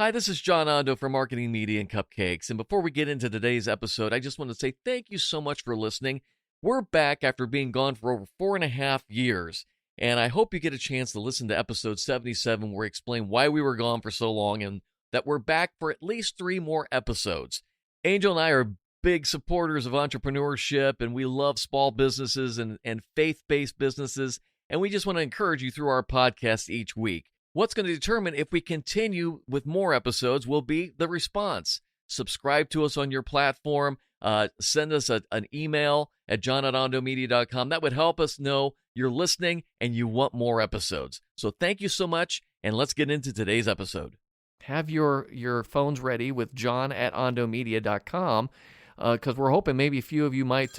Hi, this is John Ondo from Marketing Media and Cupcakes. And before we get into today's episode, I just want to say thank you so much for listening. We're back after being gone for over 4.5 years. And I hope you get a chance to listen to episode 77, where we explain why we were gone for so long and that we're back for at least 3 more episodes. Angel and I are big supporters of entrepreneurship, and we love small businesses and faith-based businesses. And we just want to encourage you through our podcast each week. What's going to determine if we continue with more episodes will be the response. Subscribe to us on your platform. Send us an email at john@ondomedia.com. That would help us know you're listening and you want more episodes. So thank you so much, and let's get into today's episode. Have your phones ready with john@ondomedia.com because we're hoping maybe a few of you might...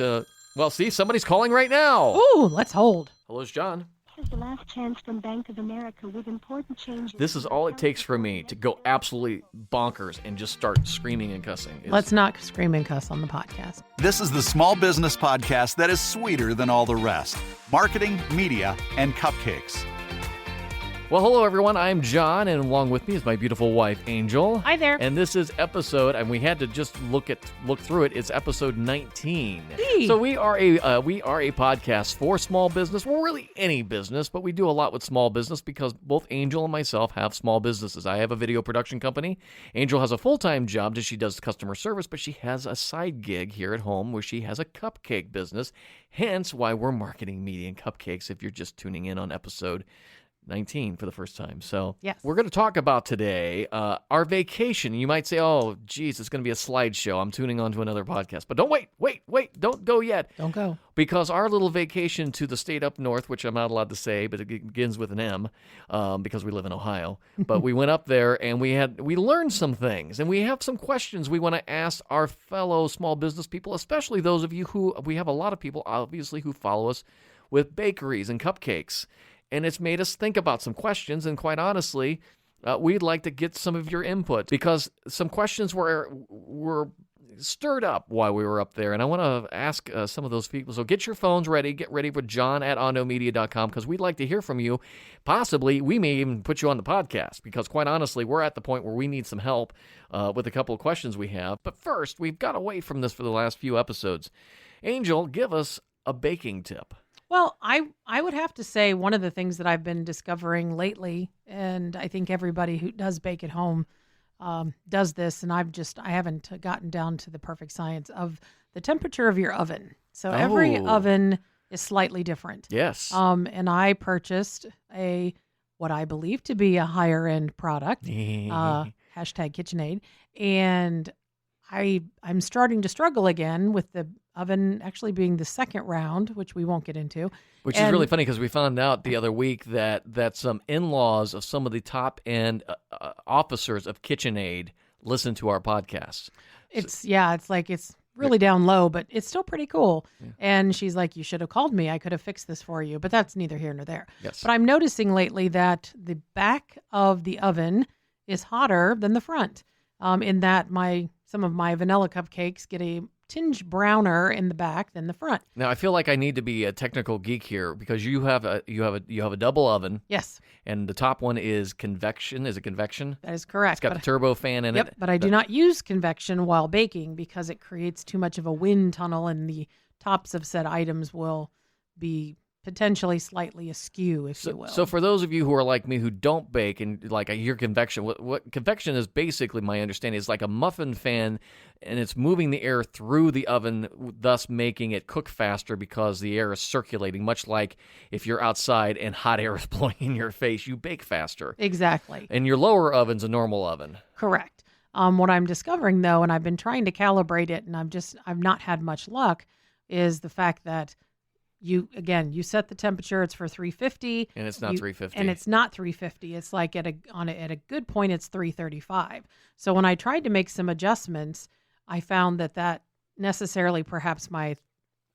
see, somebody's calling right now. Ooh, let's hold. Hello, it's John. This is the last chance from Bank of America with important changes. This is all it takes for me to go absolutely bonkers and just start screaming and cussing. Let's not scream and cuss on the podcast. This is the small business podcast that is sweeter than all the rest. Marketing, media, and cupcakes. Well, hello, everyone. I'm John, and along with me is my beautiful wife, Angel. Hi there. And this is episode, and we had to just look through it. It's episode 19. Hey. So we are a podcast for small business. Well, really any business, but we do a lot with small business because both Angel and myself have small businesses. I have a video production company. Angel has a full-time job that she does customer service, but she has a side gig here at home where she has a cupcake business. Hence why we're Marketing Media and Cupcakes if you're just tuning in on episode 19 for the first time. So yes, we're going to talk about today our vacation. You might say, oh, geez, it's going to be a slideshow. I'm tuning on to another podcast. But don't wait. Don't go yet. Don't go. Because our little vacation to the state up north, which I'm not allowed to say, but it begins with an M because we live in Ohio. But we went up there and we learned some things. And we have some questions we want to ask our fellow small business people, especially those of you who, we have a lot of people, obviously, who follow us with bakeries and cupcakes. And it's made us think about some questions, and quite honestly, we'd like to get some of your input because some questions were stirred up while we were up there, and I want to ask some of those people. So get your phones ready. Get ready for john@ondomedia.com because we'd like to hear from you. Possibly, we may even put you on the podcast because, quite honestly, we're at the point where we need some help with a couple of questions we have. But first, we've got away from this for the last few episodes. Angel, give us a baking tip. Well, I would have to say one of the things that I've been discovering lately, and I think everybody who does bake at home does this, and I haven't gotten down to the perfect science of the temperature of your oven. So every oven is slightly different. Yes. And I purchased what I believe to be a higher end product, #KitchenAid, and I'm starting to struggle again with the oven actually being the second round, which we won't get into. Which is really funny because we found out the other week that some in-laws of some of the top-end officers of KitchenAid listen to our podcasts. It's really down low, but it's still pretty cool. Yeah. And she's like, you should have called me. I could have fixed this for you. But that's neither here nor there. Yes. But I'm noticing lately that the back of the oven is hotter than the front, in that some of my vanilla cupcakes get a tinge browner in the back than the front. Now I feel like I need to be a technical geek here because you have a double oven. Yes. And the top one is convection. Is it convection? That is correct. It's got the turbo fan in it. Yep, but I do not use convection while baking because it creates too much of a wind tunnel and the tops of said items will be potentially slightly askew, if you will. So for those of you who are like me who don't bake and like I hear convection, what convection is basically, my understanding, is like a muffin fan, and it's moving the air through the oven, thus making it cook faster because the air is circulating, much like if you're outside and hot air is blowing in your face, you bake faster. Exactly. And your lower oven's a normal oven. Correct. What I'm discovering, though, and I've been trying to calibrate it, and I've not had much luck, is the fact that you set the temperature. It's for 350, and it's not 350. And it's not 350. It's like at a good point, it's 335. So when I tried to make some adjustments, I found that necessarily perhaps my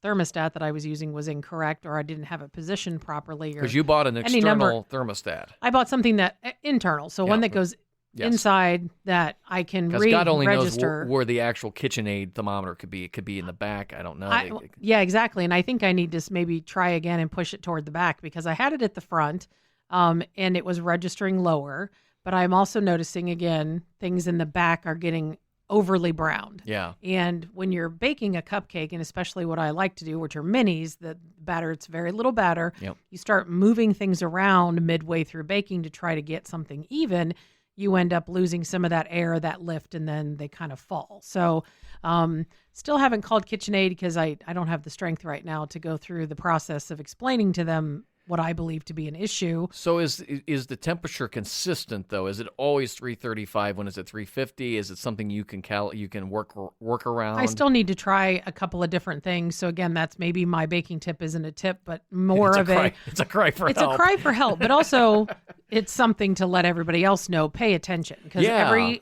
thermostat that I was using was incorrect, or I didn't have it positioned properly. Because you bought an external thermostat. I bought something that internal, so one that goes inside that I can register. Because God only knows where the actual KitchenAid thermometer could be. It could be in the back. I don't know. Yeah, exactly. And I think I need to maybe try again and push it toward the back because I had it at the front, and it was registering lower. but I'm also noticing, again, things in the back are getting overly browned. Yeah. And when you're baking a cupcake, and especially what I like to do, which are minis, the batter, it's very little batter. Yep. You start moving things around midway through baking to try to get something even. You end up losing some of that air, that lift, and then they kind of fall. So still haven't called KitchenAid because I don't have the strength right now to go through the process of explaining to them what I believe to be an issue. So is the temperature consistent though? Is it always 335 when it's at 350? Is it something you can work around? I still need to try a couple of different things. So again, that's maybe my baking tip isn't a tip, but more of a it's a cry for it's help. a cry for help, but also it's something to let everybody else know. Pay attention because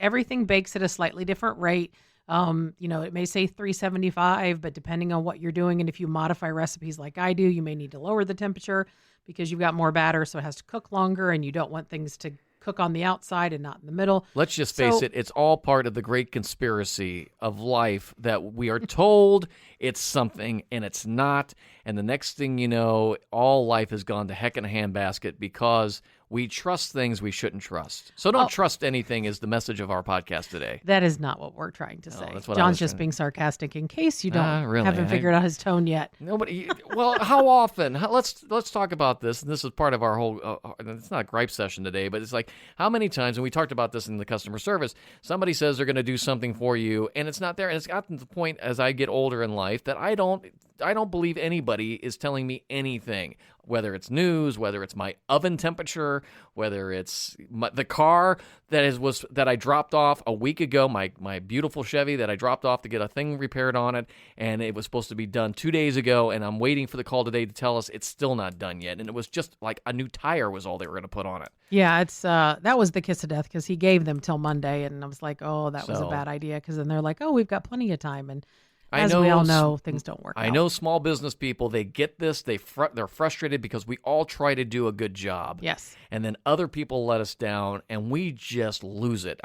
everything bakes at a slightly different rate. It may say 375, but depending on what you're doing, and if you modify recipes like I do, you may need to lower the temperature because you've got more batter, so it has to cook longer, and you don't want things to cook on the outside and not in the middle. Let's just face it, it's all part of the great conspiracy of life that we are told it's something and it's not. And the next thing you know, all life has gone to heck in a handbasket because we trust things we shouldn't trust. So don't trust anything is the message of our podcast today. That is not what we're trying to say. That's what John's just being sarcastic in case you haven't figured out his tone yet. Nobody. Well, how often? Let's talk about this. And this is part of our whole. It's not a gripe session today, but it's like how many times, and we talked about this in the customer service. Somebody says they're going to do something for you, and it's not there. And it's gotten to the point as I get older in life that I don't believe anybody is telling me anything. Whether it's news, whether it's my oven temperature, whether it's the car that I dropped off a week ago, my beautiful Chevy that I dropped off to get a thing repaired on it, and it was supposed to be done 2 days ago, and I'm waiting for the call today to tell us it's still not done yet, and it was just like a new tire was all they were going to put on it. Yeah, it's that was the kiss of death because he gave them till Monday, and I was like, oh, that was a bad idea because then they're like, oh, we've got plenty of time, and as we all know, things don't work out. I know small business people, they get this, they're frustrated because we all try to do a good job. Yes. And then other people let us down, and we just lose it.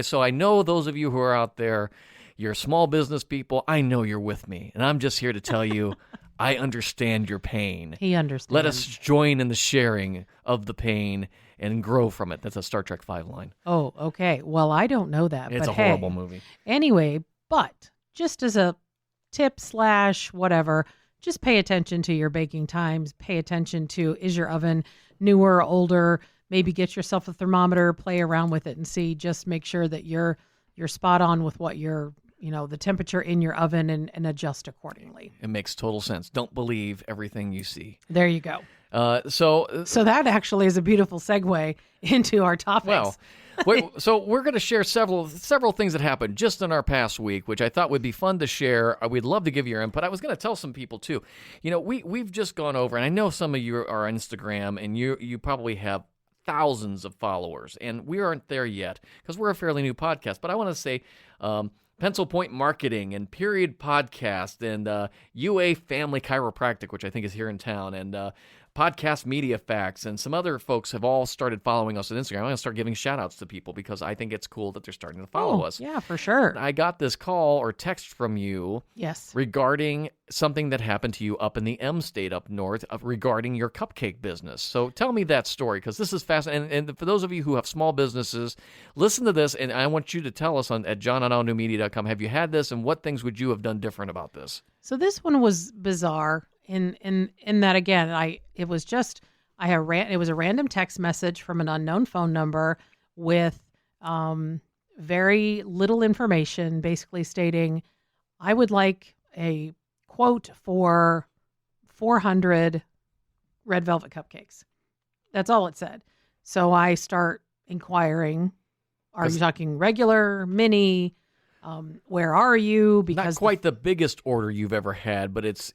So I know those of you who are out there, you're small business people, I know you're with me. And I'm just here to tell you, I understand your pain. He understands. Let us join in the sharing of the pain and grow from it. That's a Star Trek 5 line. Oh, okay. Well, I don't know that. It's a horrible movie. Anyway, but just as a tip / whatever, just pay attention to your baking times. Pay attention to, is your oven newer, older? Maybe get yourself a thermometer, play around with it and see. Just make sure that you're spot on with what the temperature in your oven and adjust accordingly. It makes total sense. Don't believe everything you see. There you go. So that actually is a beautiful segue into our topics. Well, so we're going to share several things that happened just in our past week, which I thought would be fun to share. We'd love to give you your input. I was going to tell some people too. We've just gone over, and I know some of you are on Instagram, and you probably have thousands of followers, and we aren't there yet because we're a fairly new podcast. But I want to say Pencil Point Marketing and Period Podcast and UA Family Chiropractic, which I think is here in town, and Podcast Media Facts, and some other folks have all started following us on Instagram. I'm going to start giving shout-outs to people because I think it's cool that they're starting to follow us. Yeah, for sure. I got this call or text from you regarding something that happened to you up in the M state up north regarding your cupcake business. So tell me that story because this is fascinating. And for those of you who have small businesses, listen to this, and I want you to tell us at john@allnewmedia.com, have you had this, and what things would you have done different about this? So this one was bizarre. In that, again, it was a random text message from an unknown phone number with very little information, basically stating, I would like a quote for 400 red velvet cupcakes. That's all it said. So I start inquiring, are you talking regular, mini? Where are you? Because not quite the biggest order you've ever had, but it's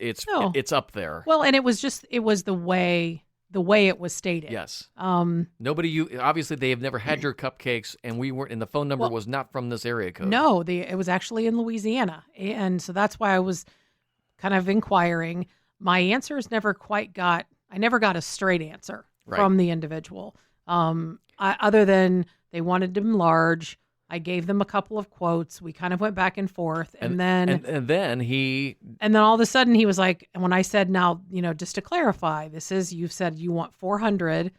up there. Well, and it was the way it was stated. Yes. Obviously they have never had your cupcakes, and and the phone number was not from this area code. No, it was actually in Louisiana, and so that's why I was kind of inquiring. My answers never got a straight answer from the individual. Other than they wanted them large. I gave them a couple of quotes. We kind of went back and forth, and then all of a sudden he was like, and when I said, now, just to clarify, you've said you want 400.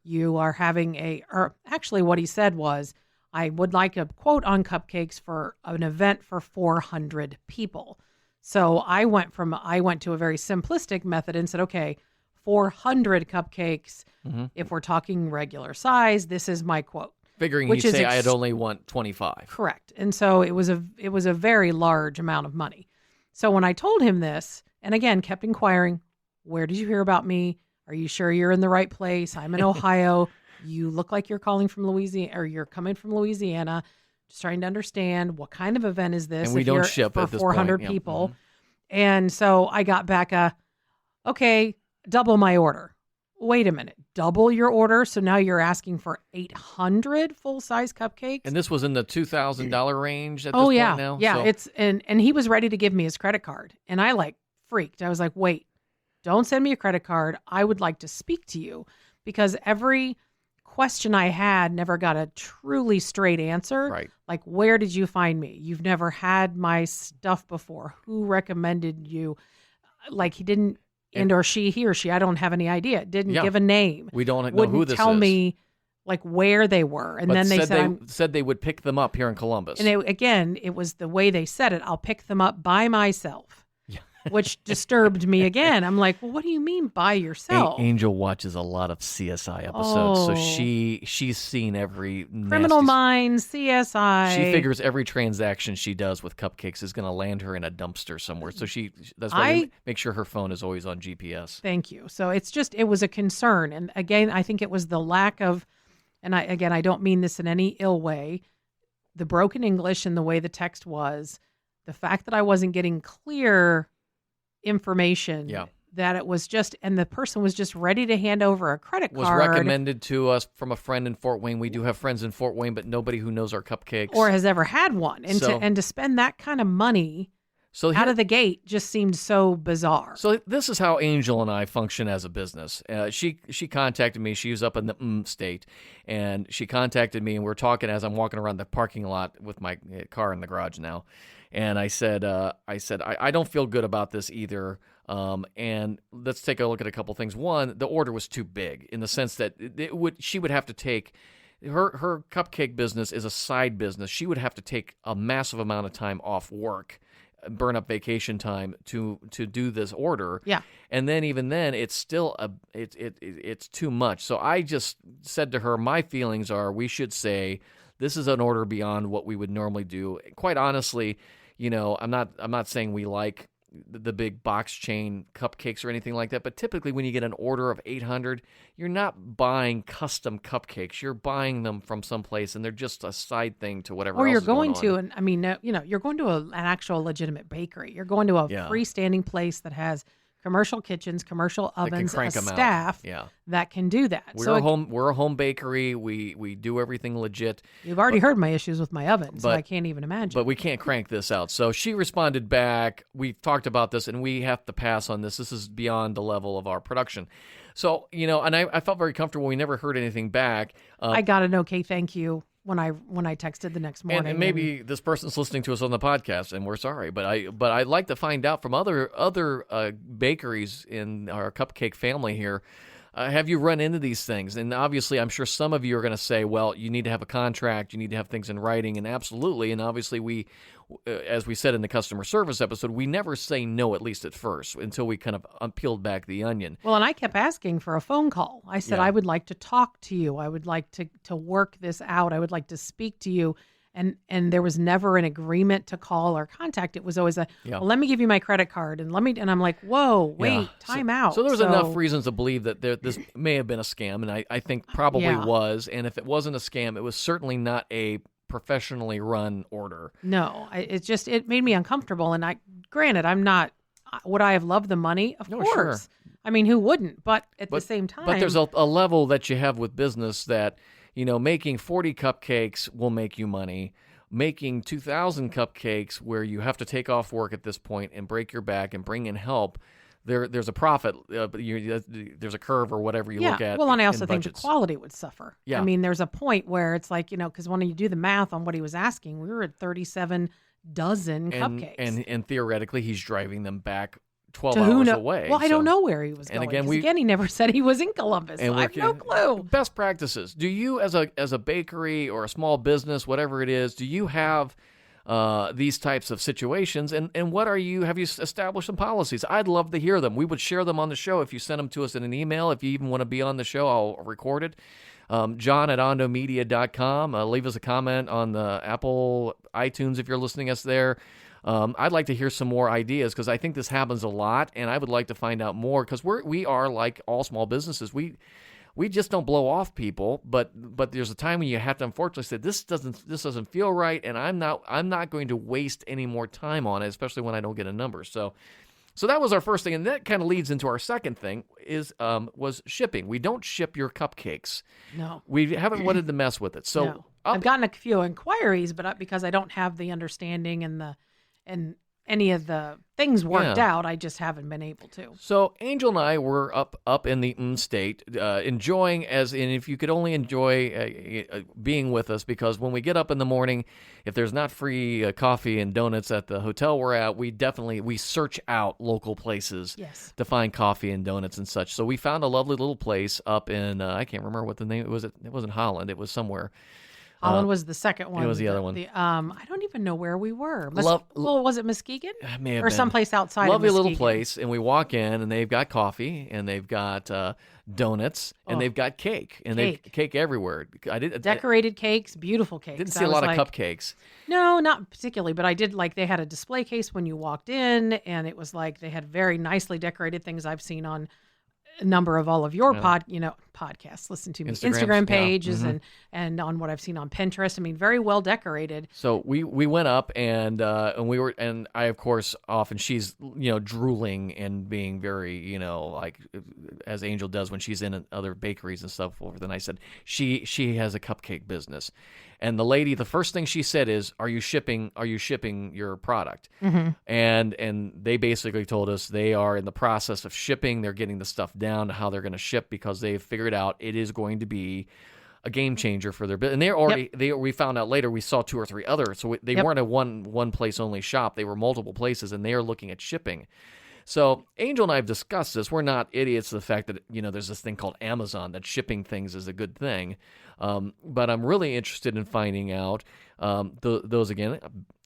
You are having or actually what he said was, I would like a quote on cupcakes for an event for 400 people. So I went to a very simplistic method and said, okay, 400 cupcakes. If we're talking regular size, this is my quote. Figuring you'd say I'd only want 25. Correct. And so it was a very large amount of money. So when I told him this, and again, kept inquiring, where did you hear about me? Are you sure you're in the right place? I'm in Ohio. You look like you're calling from Louisiana, or you're coming from Louisiana. Just trying to understand what kind of event is this? And we don't ship for at this 400 point. people. And so I got back okay, double my order. Wait a minute, double your order? So now you're asking for 800 full-size cupcakes? And this was in the $2,000 range at this point now? Yeah, So- it's and he was ready to give me his credit card. And I freaked. I was like, wait, don't send me a credit card. I would like to speak to you, because every question I had never got a truly straight answer. Right. Like, where did you find me? You've never had my stuff before. Who recommended you? Like, he didn't, he or she, I don't have any idea. Didn't give a name. We don't know Wouldn't who this tell is. me like where they were. And But then they said they would pick them up here in Columbus. and it was the way they said it. I'll pick them up by myself. Which disturbed me again. I'm like, well, what do you mean by yourself? Angel watches a lot of CSI episodes, so she's seen every Criminal Minds, CSI. She figures every transaction she does with cupcakes is going to land her in a dumpster somewhere. So that's why we make sure her phone is always on GPS. Thank you. So it was a concern, and again, I think it was the lack of, and I don't mean this in any ill way, the broken English and the way the text was, the fact that I wasn't getting clear information that it was just, and the person was just ready to hand over a credit card. Was recommended to us from a friend in Fort Wayne. We do have friends in Fort Wayne, but nobody who knows our cupcakes. Or has ever had one. And to spend that kind of money out of the gate just seemed so bizarre. So this is how Angel and I function as a business. She contacted me. She was up in the state, and she contacted me, and we're talking as I'm walking around the parking lot with my car in the garage now. And I said, I don't feel good about this either. And let's take a look at a couple things. One, the order was too big in the sense that she would have to take her cupcake business is a side business. She would have to take a massive amount of time off work, burn up vacation time to do this order. Yeah. And then even then, it's still it's too much. So I just said to her, my feelings are we should say this is an order beyond what we would normally do. Quite honestly, I'm not saying we like the big box chain cupcakes or anything like that, but typically when you get an order of 800, you're not buying custom cupcakes. You're buying them from someplace, and they're just a side thing to whatever. Or else you're is going on. to, you're going to an actual legitimate bakery. You're going to a freestanding place that has commercial kitchens, commercial ovens, a staff that can do that. We're a home bakery. We do everything legit. You've already heard my issues with my oven, so I can't even imagine. But we can't crank this out. So she responded back. We've talked about this, and we have to pass on this. This is beyond the level of our production. So, and I felt very comfortable. We never heard anything back. I got an okay, thank you when I texted the next morning. And maybe this person's listening to us on the podcast, and we're sorry, but I'd like to find out from other bakeries in our cupcake family here. Have you run into these things? And obviously, I'm sure some of you are going to say, well, you need to have a contract, you need to have things in writing, and absolutely. And obviously, we, as we said in the customer service episode, we never say no, at least at first, until we kind of peeled back the onion. Well, and I kept asking for a phone call. I said, I would like to talk to you. I would like to work this out. I would like to speak to you. And there was never an agreement to call or contact. It was always well, let me give you my credit card and I'm like, whoa, wait, time out. So there was enough reasons to believe that this may have been a scam, and I think probably was. And if it wasn't a scam, it was certainly not a professionally run order. No, it made me uncomfortable. And granted, I'm not. Would I have loved the money? Of course. Sure. I mean, who wouldn't? But at the same time, but there's a level that you have with business that. Making 40 cupcakes will make you money. Making 2,000 cupcakes where you have to take off work at this point and break your back and bring in help, there's a profit. There's a curve or whatever you look at. Well, and I also think the quality would suffer. Yeah. I mean, there's a point where it's like, because when you do the math on what he was asking, we were at 37 dozen cupcakes. And theoretically, he's driving them back 12 To who hours know? away. Well, I don't know where he was and going. again, 'Cause he never said he was in Columbus. And So I have no clue. Best practices. Do you, as a bakery or a small business, whatever it is, do you have these types of situations? And what have you established some policies? I'd love to hear them. We would share them on the show if you send them to us in an email. If you even want to be on the show, I'll record it. John at ondomedia.com. Leave us a comment on the Apple iTunes if you're listening us there. I'd like to hear some more ideas because I think this happens a lot, and I would like to find out more because we are like all small businesses. We just don't blow off people, but there's a time when you have to unfortunately say this doesn't feel right, and I'm not going to waste any more time on it, especially when I don't get a number. So that was our first thing, and that kind of leads into our second thing was shipping. We don't ship your cupcakes. No, we haven't wanted to mess with it. So no. I've gotten a few inquiries, but because I don't have the understanding and any of the things worked out, I just haven't been able to. So Angel and I were up in the state, enjoying, as in if you could only enjoy being with us, because when we get up in the morning, if there's not free coffee and donuts at the hotel we're at, we search out local places to find coffee and donuts and such. So we found a lovely little place up in, I can't remember what the name was. It wasn't Holland. It was somewhere. Holland was the second one. It was the other one. I don't even know where we were. Was it Muskegon? May have or been. Someplace outside Lovely of Muskegon. little place, and we walk in, and they've got coffee, and they've got donuts, and they've got cake, and they've cake everywhere. Decorated cakes, beautiful cakes. Didn't see a lot of cupcakes. No, not particularly, but I did they had a display case when you walked in, and it was like they had very nicely decorated things I've seen on a number of all of your podcasts. Listen to me, Instagram pages, and on what I've seen on Pinterest. I mean, very well decorated. So we went up and I of course often she's drooling and being very like as Angel does when she's in other bakeries and stuff forth. And I said she has a cupcake business. And the lady, the first thing she said is, "Are you shipping your product?" Mm-hmm. And they basically told us they are in the process of shipping. They're getting the stuff down to how they're going to ship because they've figured out it is going to be a game changer for their business. And they're already we found out later we saw 2 or 3 others, so they weren't a one place only shop. They were multiple places, and they are looking at shipping. So Angel and I have discussed this. We're not idiots to the fact that there's this thing called Amazon, that shipping things is a good thing. But I'm really interested in finding out those again,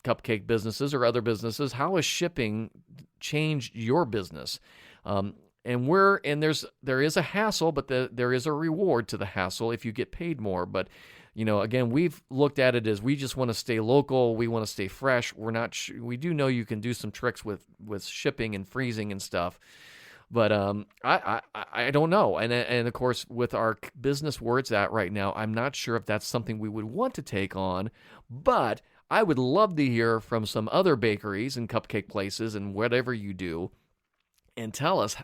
cupcake businesses or other businesses. How has shipping changed your business? And there is a hassle, but there is a reward to the hassle if you get paid more. But again, we've looked at it as we just want to stay local. We want to stay fresh. We're not. We do know you can do some tricks with shipping and freezing and stuff. But I don't know. And of course, with our business where it's at right now, I'm not sure if that's something we would want to take on. But I would love to hear from some other bakeries and cupcake places and whatever you do, and tell us,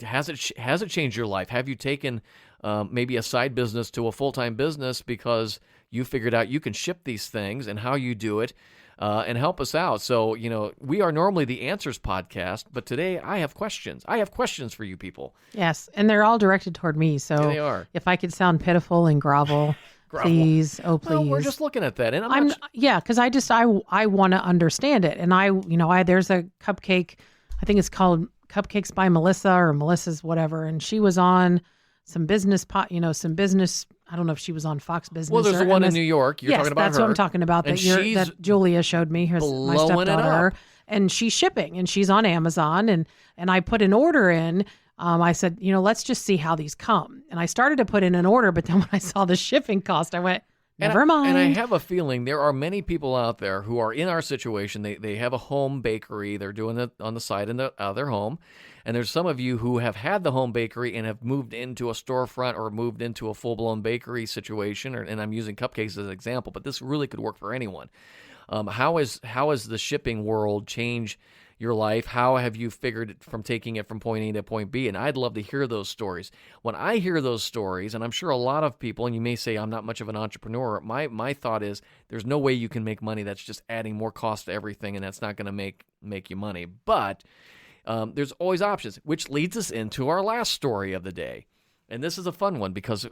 has it changed your life? Have you taken maybe a side business to a full-time business because you figured out you can ship these things and how you do it, and help us out? So, we are normally the Answers podcast, but today I have questions. I have questions for you people. Yes, and they're all directed toward me. So they are. If I could sound pitiful and grovel, please, oh please. Well, we're just looking at that, and because I want to understand it, and there's a cupcake, I think it's called Cupcakes by Melissa or Melissa's whatever, and she was on some business I don't know if she was on Fox Business. Well, there's the one in New York. You're talking about that's her. what I'm talking about. That Julia showed me. Here's my stepdaughter, and she's shipping, and she's on Amazon, and I put an order in. I said, let's just see how these come, and I started to put in an order, but then when I saw the shipping cost, I went, never mind. And I have a feeling there are many people out there who are in our situation. They have a home bakery. They're doing it on the side in their home. And there's some of you who have had the home bakery and have moved into a storefront or moved into a full-blown bakery situation. And I'm using cupcakes as an example, but this really could work for anyone. How has the shipping world changed your life? How have you figured it from taking it from point A to point B? And I'd love to hear those stories. When I hear those stories, and I'm sure a lot of people, and you may say I'm not much of an entrepreneur, my thought is there's no way you can make money that's just adding more cost to everything, and that's not going to make you money. But there's always options, which leads us into our last story of the day. And this is a fun one because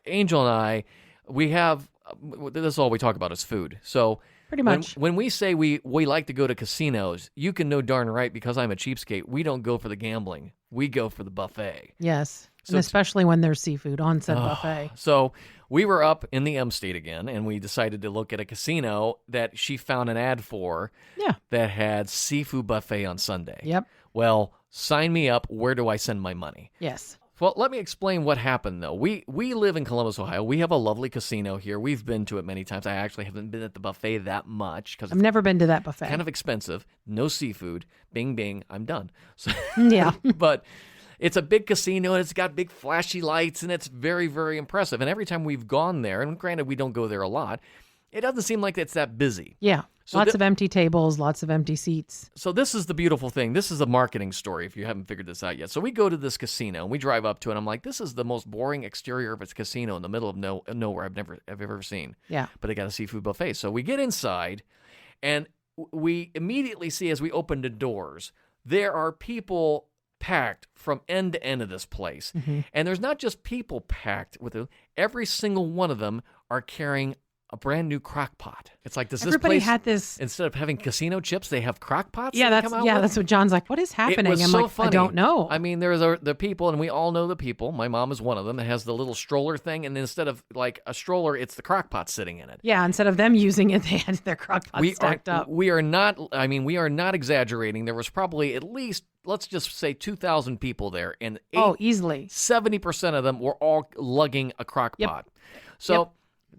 Angel and I, this is all we talk about is food. So Pretty much. When we say we like to go to casinos, you can know darn right, because I'm a cheapskate, we don't go for the gambling. We go for the buffet. Yes. So And especially when there's seafood on said buffet. So we were up in the M State again, and we decided to look at a casino that she found an ad for Yeah. that had seafood buffet on Sunday. Yep. Well, sign me up. Where do I send my money? Yes. Well, let me explain what happened, though. We live in Columbus, Ohio. We have a lovely casino here. We've been to it many times. I actually haven't been at the buffet that much because I've never been to that buffet. kind of expensive. No seafood. Bing, bing. I'm done. So, Yeah. but it's a big casino, and it's got big flashy lights, and it's very, very impressive. And every time we've gone there, and granted we don't go there a lot, it doesn't seem like it's that busy. Yeah. So Lots of empty tables, lots of empty seats. So this is the beautiful thing. This is a marketing story if you haven't figured this out yet. So we go to this casino, and we drive up to it, and I'm like, this is the most boring exterior of its casino in the middle of nowhere I've ever seen. Yeah. But they got a seafood buffet. So we get inside, and we immediately see, as we open the doors, there are people packed from end to end of this place. Mm-hmm. And there's not just people packed with it. Every single one of them are carrying a brand new crock pot. It's like, does Everybody this place, had this. instead of having casino chips, they have crock pots? Yeah, that they come out with? that's what John's like. What is happening? It was I'm so like, funny. I don't know. I mean, there's the people, and we all know the people. My mom is one of them that has the little stroller thing, and instead of like a stroller, it's the crock pot sitting in it. Yeah, instead of them using it, they had their crock pots stacked up. We are not. I mean, we are not exaggerating. There was probably at least, let's just say, 2,000 people there, and Easily 70% of them were all lugging a crock Yep. pot. So.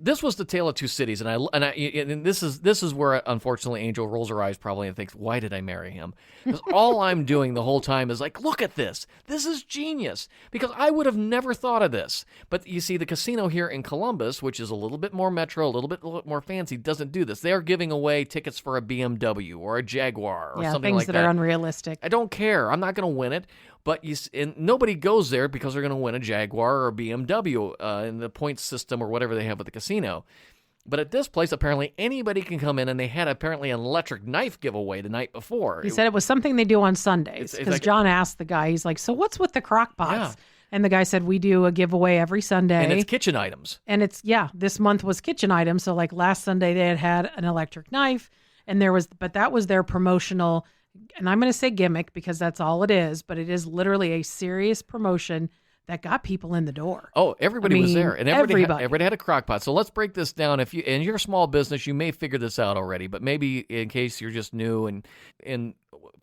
This was the tale of two cities, and this is where, unfortunately, Angel rolls her eyes probably and thinks, "Why did I marry him?" Because all I'm doing the whole time is like, "Look at this! This is genius!" Because I would have never thought of this. But you see, the casino here in Columbus, which is a little bit more metro, a little bit more fancy, doesn't do this. They are giving away tickets for a BMW or a Jaguar or something things like that that. are unrealistic. I don't care. I'm not going to win it. But and nobody goes there because they're going to win a Jaguar or a BMW in the point system or whatever they have at the casino. But at this place, apparently anybody can come in, and they had apparently an electric knife giveaway the night before. He said it was something they do on Sundays, It's because like- John asked the guy, he's like, so what's with the crock pots? Yeah. And the guy said, we do a giveaway every Sunday. And it's kitchen items. And it's, this month was kitchen items. So like last Sunday they had an electric knife, and but that was their promotional, and I'm going to say gimmick because that's all it is, but it is literally a serious promotion that got people in the door. Oh, everybody was there, and everybody had a crock pot. So let's break this down. If you're a small business, you may figure this out already, but maybe in case you're just new, and in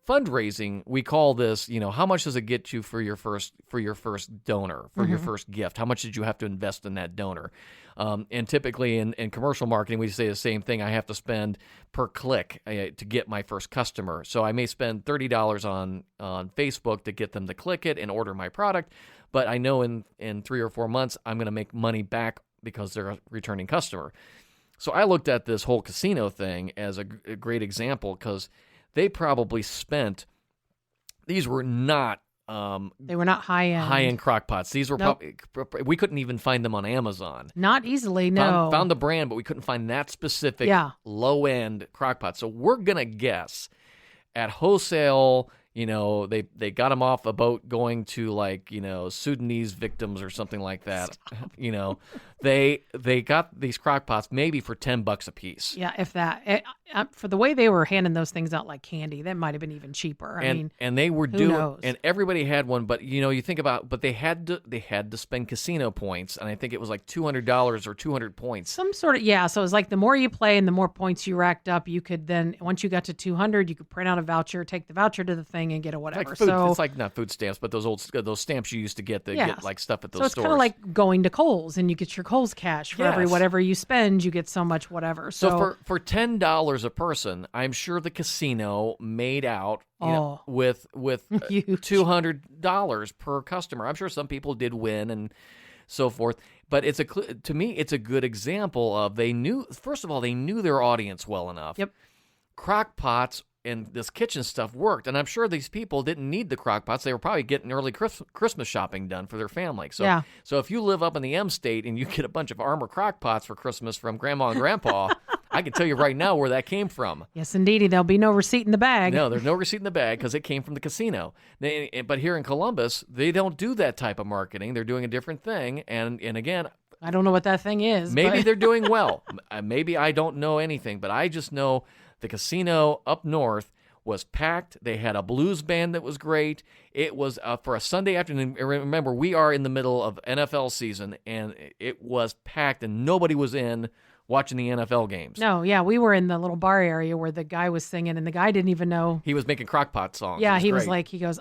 fundraising, we call this, how much does it get you for your first donor, for your first gift? How much did you have to invest in that donor? And typically in commercial marketing, we say the same thing. I have to spend per click to get my first customer. So I may spend $30 on Facebook to get them to click it and order my product, but I know in 3 or 4 months, I'm going to make money back because they're a returning customer. So I looked at this whole casino thing as a great example, because they probably spent, these were not they were not high-end crock pots. These were Nope. probably, we couldn't even find them on Amazon. Not easily, no. Found the brand, but we couldn't find that specific low-end crock pot. So we're going to guess at wholesale, they got them off a boat going to Sudanese victims or something like that. Stop. They got these crock pots maybe for $10 a piece. Yeah, if that. For the way they were handing those things out like candy, that might have been even cheaper. And they were who knows? and everybody had one, but you think about, but they had to spend casino points, and I think it was like $200 or 200 points. Some sort of, so it was like the more you play and the more points you racked up, you could then, once you got to 200, you could print out a voucher, take the voucher to the thing, and get a whatever. Like food, so it's like not food stamps, but those stamps you used to get get like stuff at those stores. So it's kind of like going to Kohl's, and you get your Kohl's cash for every whatever you spend, you get so much whatever. So for $10 a person, I'm sure the casino made out with $200 per customer. I'm sure some people did win and so forth, but to me it's a good example of they knew their audience well enough. Yep. Crock pots and this kitchen stuff worked, and I'm sure these people didn't need the crock pots. They were probably getting early Christmas shopping done for their family. So if you live up in the M State and you get a bunch of Armor crock pots for Christmas from Grandma and Grandpa, I can tell you right now where that came from. Yes, indeedy. There'll be no receipt in the bag. No, there's no receipt in the bag because it came from the casino. But here in Columbus, they don't do that type of marketing. They're doing a different thing. And again, I don't know what that thing is. Maybe but... they're doing well. Maybe I don't know anything, but I just know the casino up north was packed. They had a blues band that was great. It was for a Sunday afternoon. Remember, we are in the middle of NFL season, and it was packed, and nobody was in watching the NFL games. No, yeah, we were in the little bar area where the guy was singing, and the guy didn't even know. He was making crockpot songs. Yeah, he was great. like, he goes,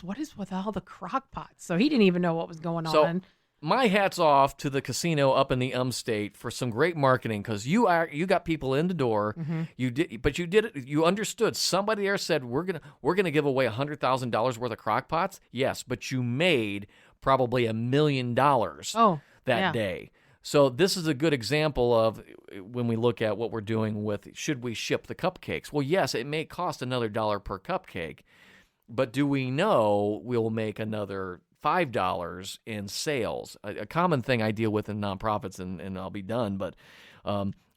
what is with all the crockpots? So he didn't even know what was going on. My hat's off to the casino up in the state for some great marketing, because you got people in the door. Mm-hmm. You understood. Somebody there said we're gonna give away $100,000 worth of crockpots. Yes, but you made probably $1 million that day. So this is a good example of when we look at what we're doing with should we ship the cupcakes. Well, yes, it may cost another $1 per cupcake, but do we know we'll make another $5 in sales? A common thing I deal with in nonprofits, and I'll be done, but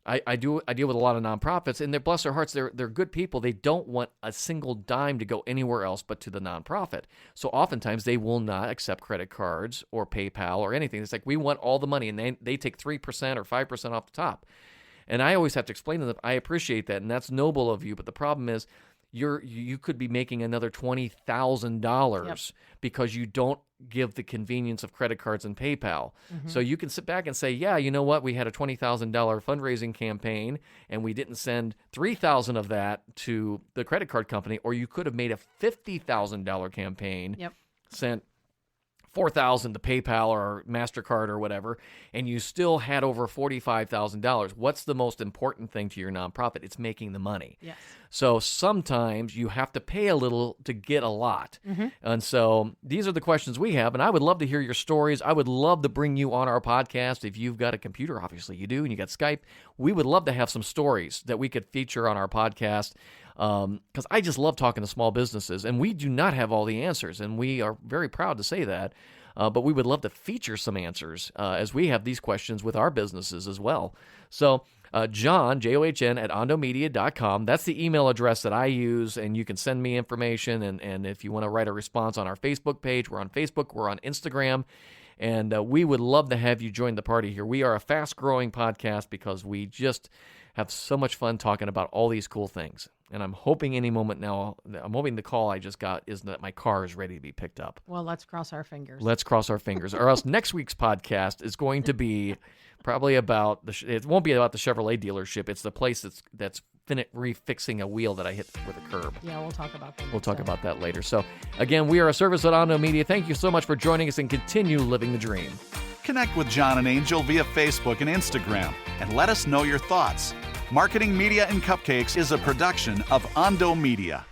I deal with a lot of nonprofits, and bless their hearts, they're good people. They don't want a single dime to go anywhere else but to the nonprofit. So oftentimes they will not accept credit cards or PayPal or anything. It's like, we want all the money, and they take 3% or 5% off the top. And I always have to explain to them, I appreciate that, and that's noble of you, but the problem is you could be making another $20,000 because you don't give the convenience of credit cards and PayPal. Mm-hmm. So you can sit back and say, yeah, you know what? We had a $20,000 fundraising campaign, and we didn't send $3,000 of that to the credit card company, or you could have made a $50,000 campaign, sent $4,000 to PayPal or MasterCard or whatever, and you still had over $45,000. What's the most important thing to your nonprofit? It's making the money. Yes. So sometimes you have to pay a little to get a lot. Mm-hmm. And so these are the questions we have, and I would love to hear your stories. I would love to bring you on our podcast. If you've got a computer, obviously you do, and you got Skype, we would love to have some stories that we could feature on our podcast. Because I just love talking to small businesses, and we do not have all the answers, and we are very proud to say that. But we would love to feature some answers as we have these questions with our businesses as well. So John, John, at ondomedia.com. That's the email address that I use, and you can send me information. And if you want to write a response on our Facebook page, we're on Facebook, we're on Instagram. And we would love to have you join the party here. We are a fast-growing podcast because we just have so much fun talking about all these cool things. And I'm hoping any moment now, I'm hoping the call I just got is that my car is ready to be picked up. Well, let's cross our fingers. Let's cross our fingers. Or else next week's podcast is going to be probably about, it won't be about the Chevrolet dealership. It's the place that's refixing a wheel that I hit with a curb. Yeah, we'll talk about that. We'll talk about that later. So again, we are a service at Ondo Media. Thank you so much for joining us, and continue living the dream. Connect with John and Angel via Facebook and Instagram, and let us know your thoughts. Marketing, Media, and Cupcakes is a production of Ondo Media.